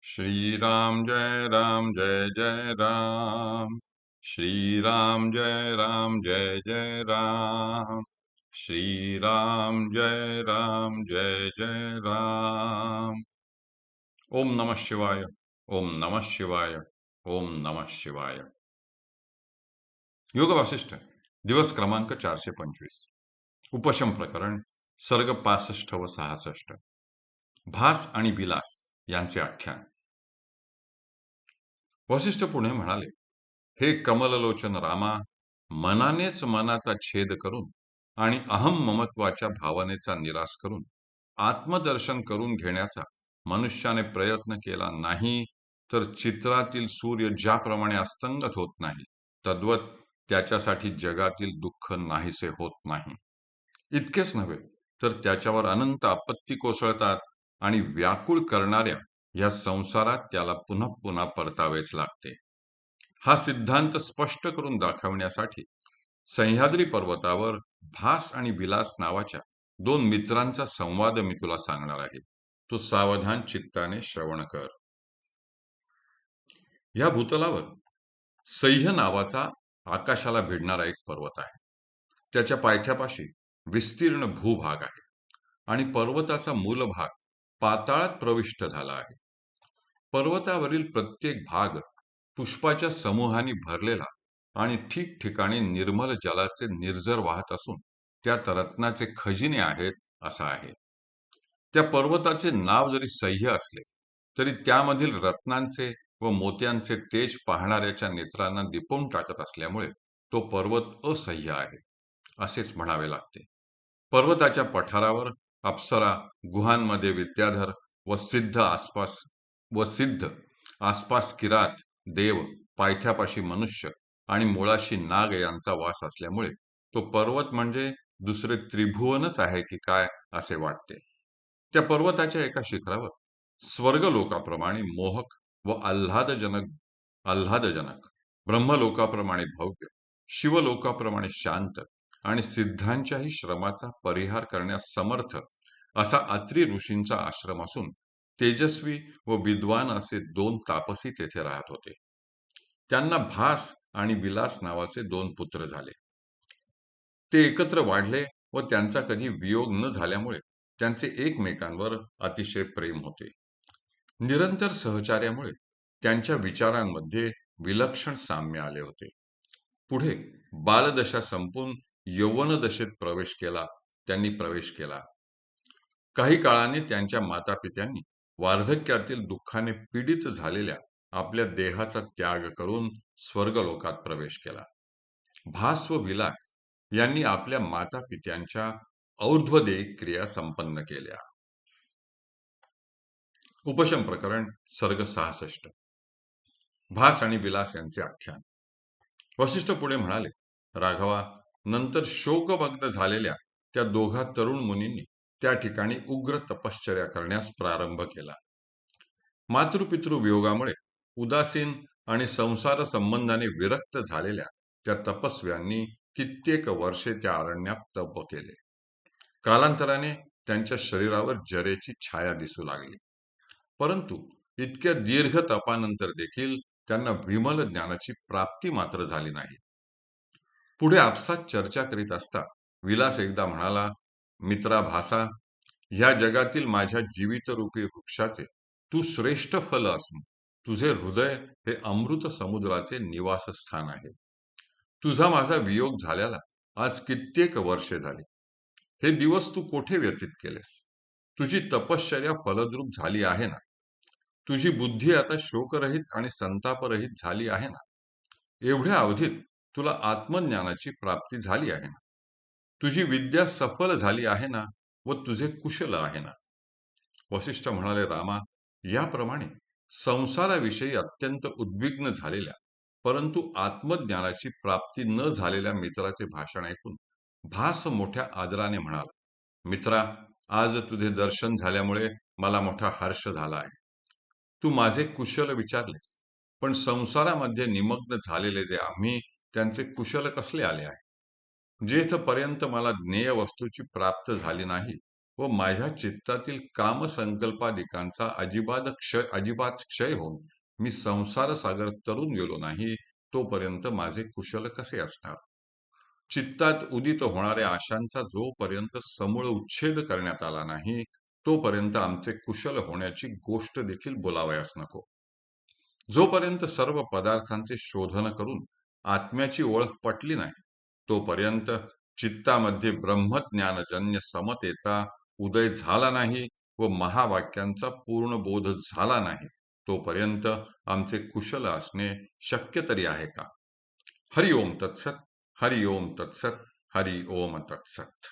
श्रीराम जय जय राम। श्रीराम जय जय राम। श्रीराम जय जय राम। ओम नमः शिवाय। ओम नमः शिवाय। ओम नमः शिवाय। योग वासिष्ठ दिवस क्रमांक 425। उपशम प्रकरण सर्ग 65 व 66। भास आणि विलास यांचे आख्यान। वसिष्ठ पुढे म्हणाले, हे कमललोचन रामा, मनानेच मनाचा छेद करून आणि अहम ममत्वाच्या भावनेचा निराश करून आत्मदर्शन करून घेण्याचा मनुष्याने प्रयत्न केला नाही तर चित्रातील सूर्य ज्याप्रमाणे अस्तंगत होत नाही तद्वत त्याच्यासाठी जगातील दुःख नाहीसे होत नाही. इतकेच नव्हे तर त्याच्यावर अनंत आपत्ती कोसळतात आणि व्याकुळ करणाऱ्या या संसारात त्याला पुन्हा पुन्हा परतावेच लागते. हा सिद्धांत स्पष्ट करून दाखवण्यासाठी सह्याद्री पर्वतावर भास आणि विलास नावाच्या दोन मित्रांचा संवाद मी तुला सांगणार आहे. तू सावधान चित्ताने श्रवण कर. या भूतलावर सह्य नावाचा आकाशाला भिडणारा एक पर्वत आहे. त्याच्या पायथ्यापाशी विस्तीर्ण भूभाग आहे आणि पर्वताचा मूल भाग पाताळात प्रविष्ट झाला आहे. पर्वतावरील प्रत्येक भाग पुष्पाच्या समूहाने भरलेला आणि ठिकठिकाणी निर्मल जलाचे निर्झर वाहत असून त्यात रत्नाचे खजिने आहेत असा आहे. त्या पर्वताचे नाव जरी सह्य असले तरी त्यामधील रत्नांचे व मोत्यांचे तेज पाहणाऱ्याच्या नेत्रांना दिपवून टाकत असल्यामुळे तो पर्वत असह्य आहे असेच म्हणावे लागते. पर्वताच्या पठारावर अप्सरा, गुहांमध्ये विद्याधर व सिद्ध आसपास किरात, देव, पायथ्यापाशी मनुष्य आणि मुळाशी नाग यांचा वास असल्यामुळे तो पर्वत म्हणजे दुसरे त्रिभुवनच आहे की काय असे वाटते. त्या पर्वताच्या एका शिखरावर स्वर्गलोकाप्रमाणे मोहक व आल्हादजनक, ब्रह्मलोकाप्रमाणे भव्य, शिवलोकाप्रमाणे शांत आणि सिद्धांच्याही श्रमाचा परिहार करण्यास समर्थ असा अत्री ऋषींचा आश्रम असून तेजस्वी व विद्वान असे दोन तापसी तेथे राहत होते. त्यांना भास आणि विलास नावाचे दोन पुत्र झाले. ते एकत्र वाढले व त्यांचा कधी वियोग न झाल्यामुळे त्यांचे एकमेकांवर अतिशय प्रेम होते. निरंतर सहचार्यामुळे त्यांच्या विचारांमध्ये विलक्षण साम्य आले होते. पुढे बालदशा संपून यौवनदशेत त्यांनी प्रवेश केला. काही काळाने त्यांच्या मातापित्यांनी वार्धक्यातील दुःखाने पीडित झालेल्या आपल्या देहाचा त्याग करून स्वर्गलोकात प्रवेश केला. भास व विलास यांनी आपल्या मातापित्यांच्या और्ध्वदेयिक क्रिया संपन्न केल्या. उपशम प्रकरण सर्ग 66. भास आणि विलास यांचे आख्यान. वसिष्ठ पुढे म्हणाले, राघवा, नंतर शोकभग्न झालेल्या त्या दोघा तरुण मुनींनी त्या ठिकाणी उग्र तपश्चर्या करण्यास प्रारंभ केला. मातृपितृ वियोगामुळे उदासीन आणि संसार संबंधाने विरक्त झालेल्या त्या तपस्व्यांनी कित्येक वर्षे त्या अरण्यात तप केले. कालांतराने त्यांच्या शरीरावर जरेची छाया दिसू लागली. परंतु इतक्या दीर्घ तपानंतर देखील त्यांना विमल ज्ञानाची प्राप्ती मात्र झाली नाही. पुढे आपसात चर्चा करीत असता विलास एकदा म्हणाला, मित्रा भासा, ह्या जगातील माझ्या जीवितरूपी वृक्षाचे तू श्रेष्ठ फल असून तुझे हृदय हे अमृत समुद्राचे निवासस्थान आहे. तुझा माझा वियोग झाल्याला आज कित्येक वर्षे झाली. हे दिवस तू कोठे व्यतीत केलेस? तुझी तपश्चर्या फलद्रूप झाली आहे ना? तुझी बुद्धी आता शोकरहित आणि संतापरहित झाली आहे ना? एवढ्या अवधीत तुला आत्मज्ञानाची प्राप्ती झाली आहे ना? तुझी विद्या सफल झाली आहे ना व तुझे कुशल आहे ना? वसिष्ठ म्हणाले, रामा, याप्रमाणे संसाराविषयी अत्यंत उद्विग्न झालेल्या परंतु आत्मज्ञानाची प्राप्ती न झालेल्या मित्राचे भाषण ऐकून भास मोठ्या आदराने म्हणाला, मित्रा, आज तुझे दर्शन झाल्यामुळे मला मोठा हर्ष झाला आहे. तू माझे कुशल विचारलेस, पण संसारामध्ये निमग्न झालेले जे आम्ही त्यांचे कुशल कसले आले आहे? जेथपर्यंत मला ज्ञेय वस्तूची प्राप्त झाली नाही व माझ्या चित्तातील कामसंकल्पादिकांचा अजिबात क्षय होऊन मी संसार सागर तरून गेलो नाही, तोपर्यंत माझे कुशल कसे असणार? चित्तात उदित होणाऱ्या आशांचा जोपर्यंत समूळ उच्छेद करण्यात आला नाही, तोपर्यंत आमचे कुशल होण्याची गोष्ट देखील बोलावयास नको. जोपर्यंत सर्व पदार्थांचे शोधन करून आत्म्याची ओळख पटली नाही, तोपर्यंत चित्तामध्ये ब्रह्मज्ञानजन्य समतेचा उदय झाला नाही व महावाक्यांचा पूर्ण बोध झाला नाही, तोपर्यंत आमचे कुशल असणे शक्य तरी आहे का? हरि ओम तत्सत. हरि ओम तत्सत. हरि ओम तत्सत.